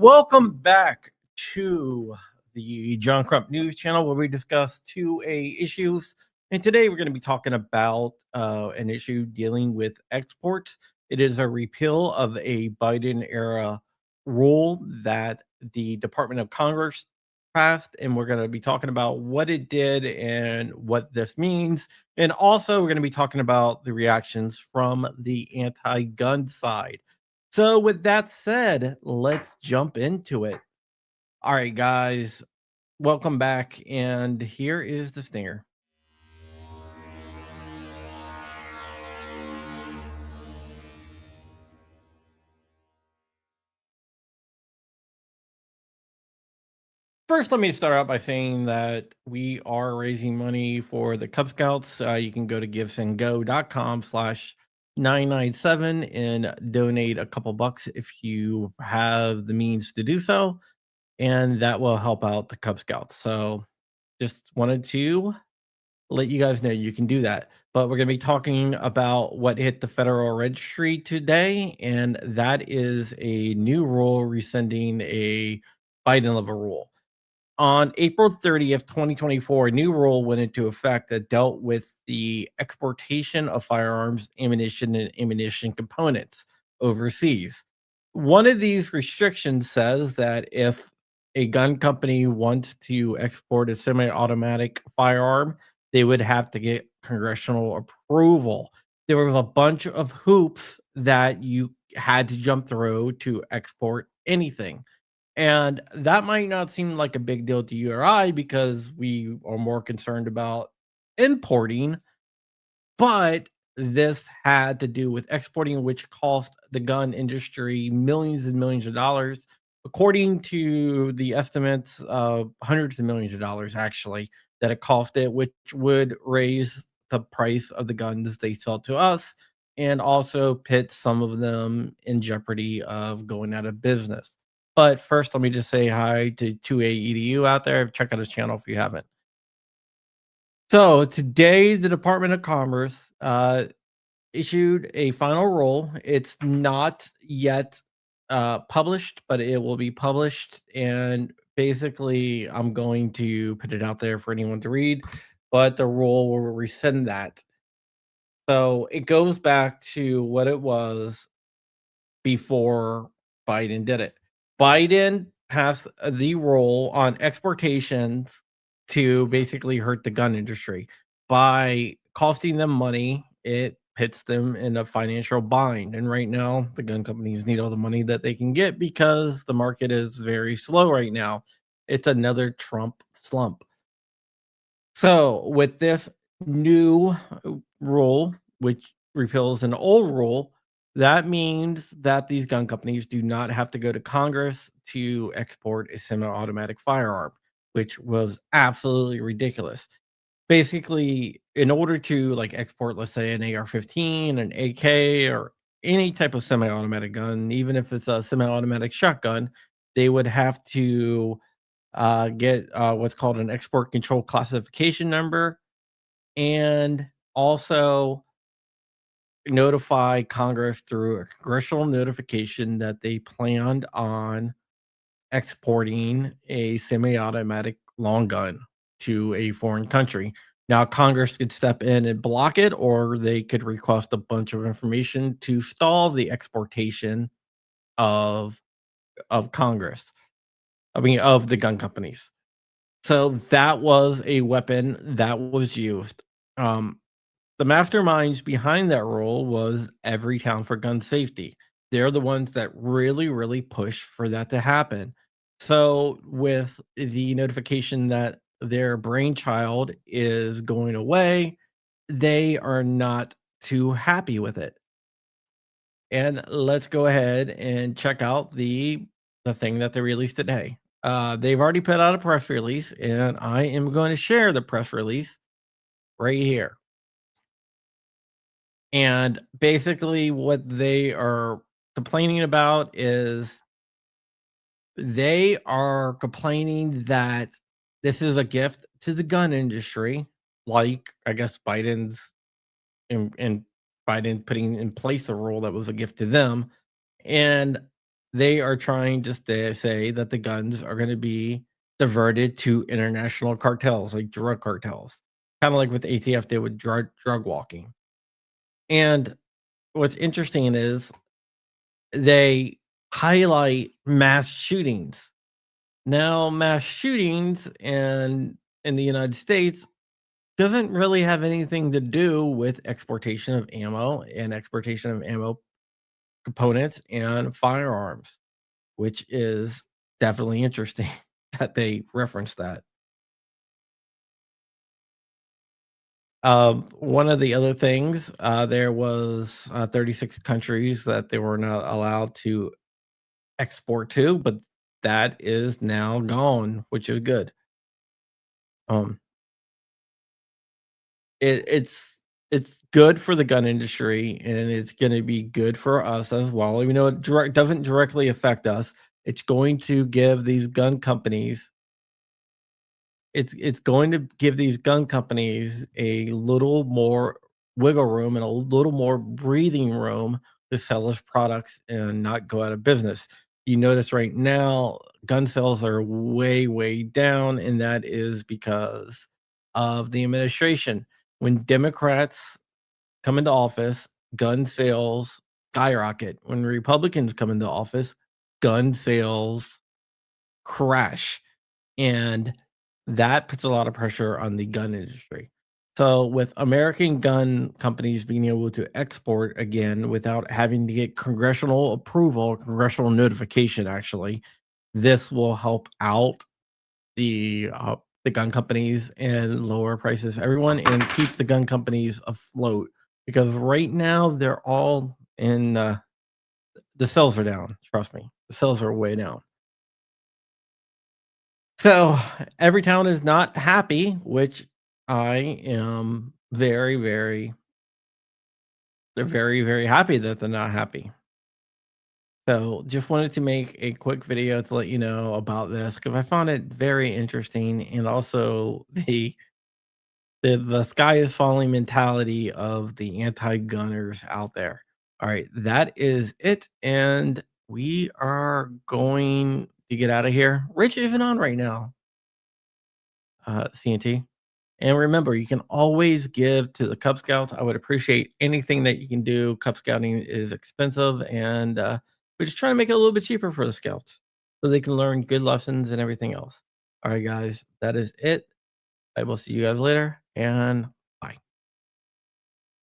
Welcome back to the John Crump News Channel, where we discuss 2A issues. And today we're going to be talking about an issue dealing with exports. It is a repeal of a Biden era rule that the Department of Congress passed. And we're going to be talking about what it did and what this means. And also, we're going to be talking about the reactions from the anti gun side. So, with that said, let's jump into it. All right, guys, welcome back. And here is the stinger. First, let me start out by saying that we are raising money for the Cub Scouts. You can go to givesandgo.com/997 and donate a couple bucks if you have the means to do so. And that will help out the Cub Scouts. So just wanted to let you guys know you can do that. But we're going to be talking about what hit the Federal Registry today, and that is a new rule rescinding a Biden level rule. On April 30th, 2024, a new rule went into effect that dealt with the exportation of firearms, ammunition, and ammunition components overseas. One of these restrictions says that if a gun company wants to export a semi automatic firearm, they would have to get congressional approval. There was a bunch of hoops that you had to jump through to export anything. And that might not seem like a big deal to you or I because we are more concerned about importing, but this had to do with exporting, which cost the gun industry millions and millions of dollars. According to the estimates, hundreds of millions of dollars actually that it cost it, which would raise the price of the guns they sell to us and also put some of them in jeopardy of going out of business. But first, let me just say hi to 2A EDU out there. Check out his channel if you haven't. So today, the Department of Commerce issued a final rule. It's not yet published, but it will be published. And basically, I'm going to put it out there for anyone to read, but the rule will rescind that. So it goes back to what it was before Biden did it. Biden passed the rule on exportations to basically hurt the gun industry. By costing them money, it puts them in a financial bind. And right now, the gun companies need all the money that they can get because the market is very slow right now. It's another Trump slump. So, with this new rule, which repeals an old rule, that means that these gun companies do not have to go to Congress to export a semi-automatic firearm, which was absolutely ridiculous. Basically, in order to like export, let's say, an AR-15, an AK, or any type of semi-automatic gun, even if it's a semi-automatic shotgun, they would have to get what's called an export control classification number, and also notify Congress through a congressional notification that they planned on exporting a semi-automatic long gun to a foreign country. Now, Congress could step in and block it, or they could request a bunch of information to stall the exportation of Congress. I mean, of the gun companies. So that was a weapon that was used. Um, the masterminds behind that rule was Everytown for Gun Safety. They're the ones that really, really push for that to happen. So, with the notification that their brainchild is going away, they are not too happy with it. And let's go ahead and check out the thing that they released today. They've already put out a press release, and I am going to share the press release right here. And basically, what they are complaining about is they are complaining that this is a gift to the gun industry, like I guess Biden's and Biden putting in place a rule that was a gift to them. And they are trying just to say that the guns are going to be diverted to international cartels, like drug cartels, kind of like what the ATF did with drug walking. And what's interesting is they highlight mass shootings. Now, mass shootings in the United States doesn't really have anything to do with exportation of ammo and exportation of ammo components and firearms, which is definitely interesting that they reference that. One of the other things, there was 36 countries that they were not allowed to export to, but that is now gone, which is good. Um, it's good for the gun industry, and it's going to be good for us as well. Even though it doesn't directly affect us, it's going to give these gun companies it's going to give these gun companies a little more wiggle room and a little more breathing room to sell us products and not go out of business. You notice right now, gun sales are way, way down, and that is because of the administration. When Democrats come into office, gun sales skyrocket. When Republicans come into office, gun sales crash. And that puts a lot of pressure on the gun industry. So, with American gun companies being able to export again without having to get congressional approval, congressional notification, actually, this will help out the gun companies and lower prices for everyone and keep the gun companies afloat because right now they're all in. The sales are down. Trust me, the sales are way down. So, every town is not happy, which I am they're very, very happy that they're not happy. So, just wanted to make a quick video to let you know about this because I found it very interesting and also the sky is falling mentality of the anti-gunners out there. All right, that is it, and we are going to get out of here. Rich isn't on right now, CNT. And remember, you can always give to the Cub Scouts. I would appreciate anything that you can do. Cub Scouting is expensive, and we're just trying to make it a little bit cheaper for the Scouts so they can learn good lessons and everything else. All right, guys, that is it. I will see you guys later, and